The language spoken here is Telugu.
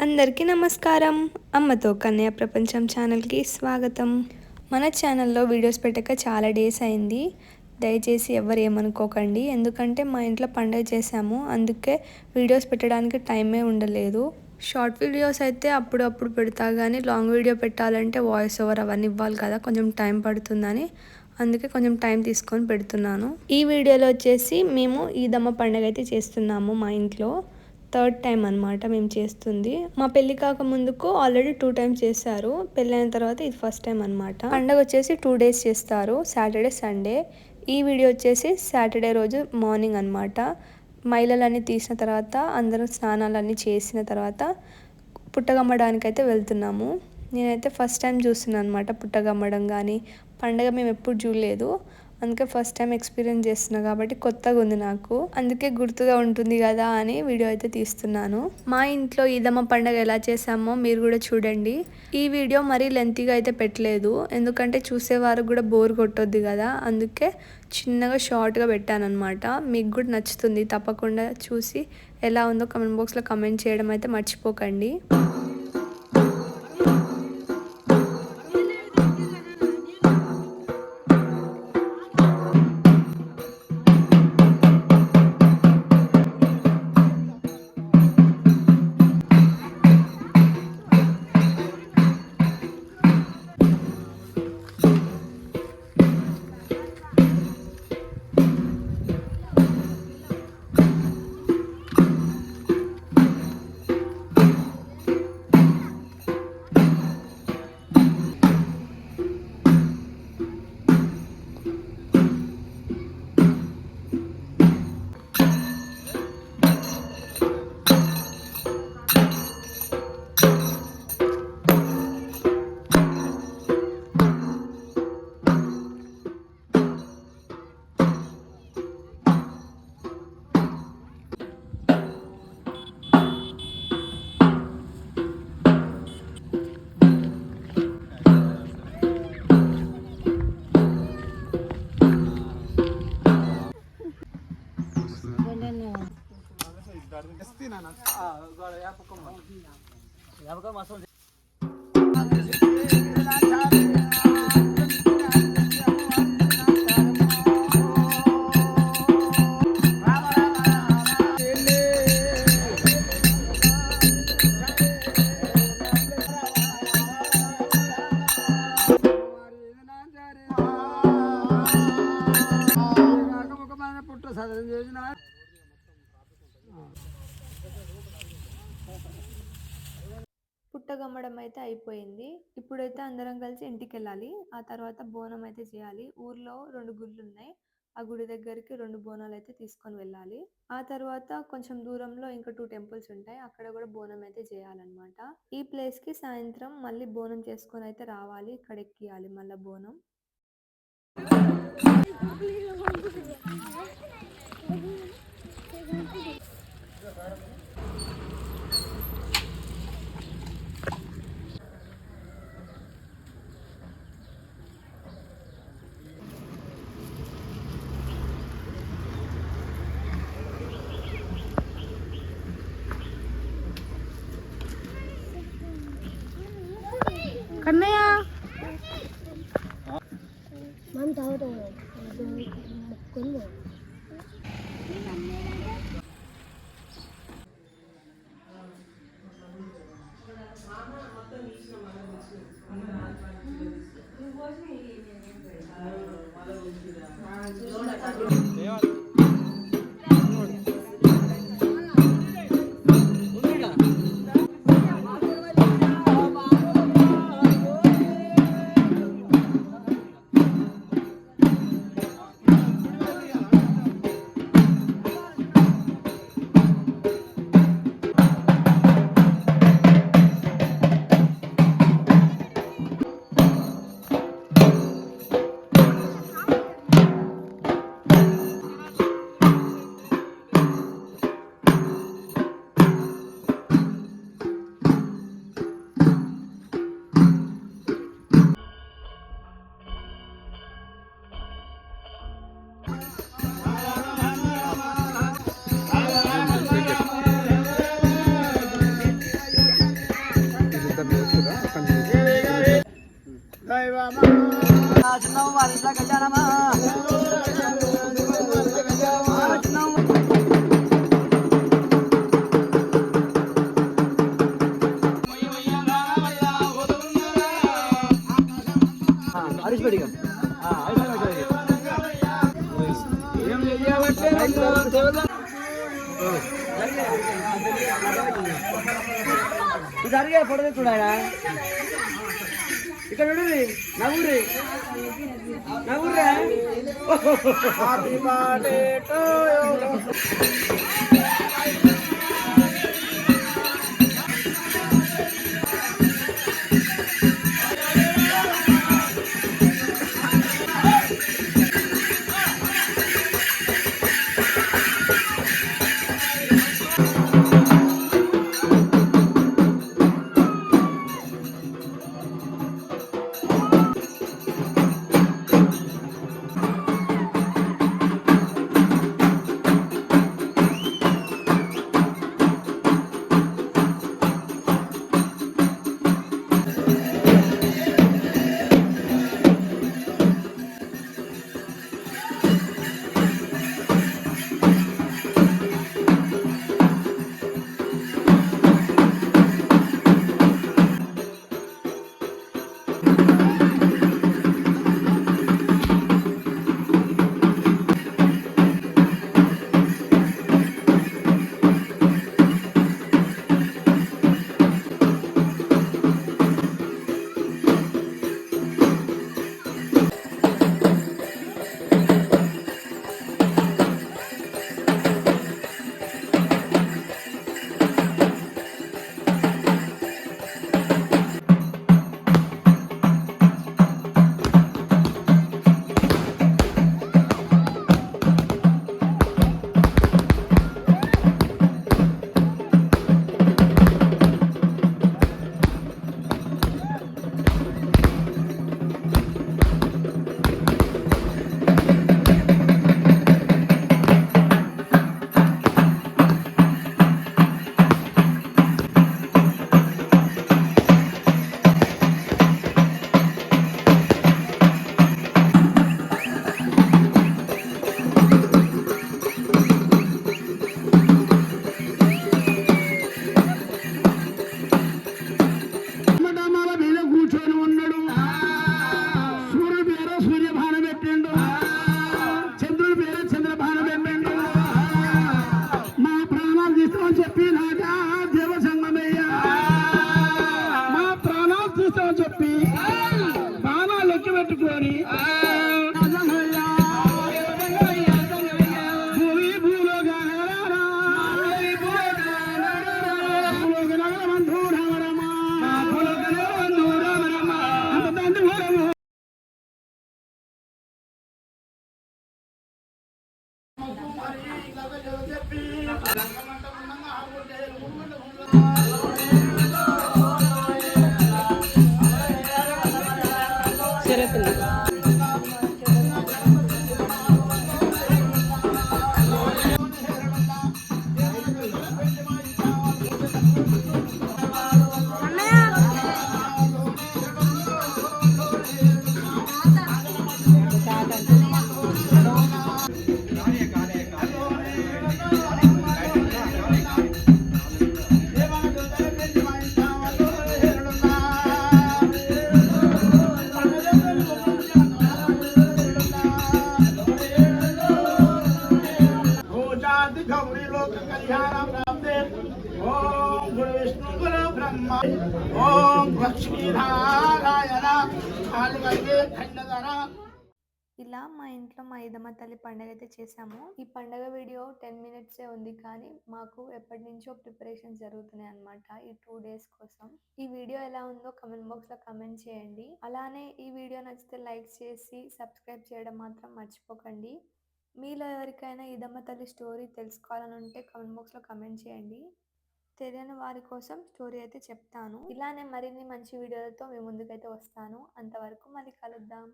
అందరికీ నమస్కారం. అమ్మతో కన్నయ్య ప్రపంచం ఛానల్కి స్వాగతం. మన ఛానల్లో వీడియోస్ పెట్టక చాలా డేస్ అయింది. దయచేసి ఎవరు ఏమనుకోకండి, ఎందుకంటే మా ఇంట్లో పండుగ చేసాము, అందుకే వీడియోస్ పెట్టడానికి టైమే ఉండలేదు. షార్ట్ వీడియోస్ అయితే అప్పుడప్పుడు పెడతా, కానీ లాంగ్ వీడియో పెట్టాలంటే వాయిస్ ఓవర్ అవన్నీ ఇవ్వాలి కదా, కొంచెం టైం పడుతుందని అందుకే కొంచెం టైం తీసుకొని పెడుతున్నాను. ఈ వీడియోలో వచ్చేసి మేము ఈదమ్మ పండుగ అయితే చేస్తున్నాము. మా ఇంట్లో థర్డ్ టైం అనమాట మేము చేస్తుంది. మా పెళ్లి కాక ముందుకు ఆల్రెడీ 2 టైమ్స్ చేశారు, పెళ్ళైన తర్వాత ఇది ఫస్ట్ టైం అనమాట. పండుగ వచ్చేసి 2 డేస్ చేస్తారు, సాటర్డే సండే. ఈ వీడియో వచ్చేసి సాటర్డే రోజు మార్నింగ్ అనమాట. మైలలన్నీ తీసిన తర్వాత అందరం స్నానాలన్నీ చేసిన తర్వాత పుట్టగమ్మడానికైతే వెళ్తున్నాము. నేనైతే ఫస్ట్ టైం చూస్తున్నాను అనమాట పుట్టగమ్మడం, కానీ పండుగ మేము ఎప్పుడు చూడలేదు, అందుకే ఫస్ట్ టైం ఎక్స్పీరియన్స్ చేస్తున్నా కాబట్టి కొత్తగా ఉంది నాకు, అందుకే గుర్తుగా ఉంటుంది కదా అని వీడియో అయితే తీస్తున్నాను. మా ఇంట్లో ఈదమ్మ పండుగ ఎలా చేసామో మీరు కూడా చూడండి. ఈ వీడియో మరీ లెంతీగా అయితే పెట్టలేదు, ఎందుకంటే చూసేవారు కూడా బోర్ కొట్టొద్దు కదా, అందుకే చిన్నగా షార్ట్గా పెట్టానమాట. మీకు కూడా నచ్చుతుంది, తప్పకుండా చూసి ఎలా ఉందో కామెంట్ బాక్స్లో కామెంట్ చేయడం అయితే మర్చిపోకండి. పుట్టగమ్మడం అయితే అయిపోయింది. ఇప్పుడైతే అందరం కలిసి ఇంటికి వెళ్ళాలి. ఆ తర్వాత బోనం అయితే చేయాలి. ఊర్లో 2 గుళ్ళు ఉన్నాయి, ఆ గుడి దగ్గరికి 2 బోనాలు అయితే తీసుకొని వెళ్ళాలి. ఆ తర్వాత కొంచెం దూరంలో ఇంకా 2 టెంపుల్స్ ఉంటాయి, అక్కడ కూడా బోనం అయితే చేయాలన్నమాట. ఈ ప్లేస్ కి సాయంత్రం మళ్ళీ బోనం చేసుకొని అయితే రావాలి, ఇక్కడ ఎక్కియాలి మళ్ళీ బోనం. కన్నయ్య మనం తాగుతాం మొక్కుని చిన్నమ్మ వారి ఇంట్లో కళ్యాణమా చిన్నమ్మ హరీష్ పెడిగా జరిగే ఫోటో చూడాయా ఇక్కడ చూడండి నవ్వురి నవ్వురా హ్యాపీ బర్త్డే టు ఓం లక్ష్మీనారాయణ ఇలా మా ఇంట్లో మా ఇదమ్మ తల్లి పండుగ అయితే చేసాము. ఈ పండుగ వీడియో 10 మినిట్సే ఉంది, కానీ మాకు ఎప్పటి నుంచో ప్రిపరేషన్ జరుగుతున్నాయి అన్నమాట ఈ 2 డేస్ కోసం. ఈ వీడియో ఎలా ఉందో కమెంట్ బాక్స్లో కమెంట్ చేయండి. అలానే ఈ వీడియో నచ్చితే లైక్ చేసి సబ్స్క్రైబ్ చేయడం మాత్రం మర్చిపోకండి. మీలో ఎవరికైనా ఇదమ్మ తల్లి స్టోరీ తెలుసుకోవాలని ఉంటే కమెంట్ బాక్స్లో కమెంట్ చేయండి. తెలియని వారి కోసం స్టోరీ అయితే చెప్తాను. ఇలానే మరిన్ని మంచి వీడియోలతో మీ ముందుకైతే వస్తాను. అంతవరకు మళ్ళీ కలుద్దాం.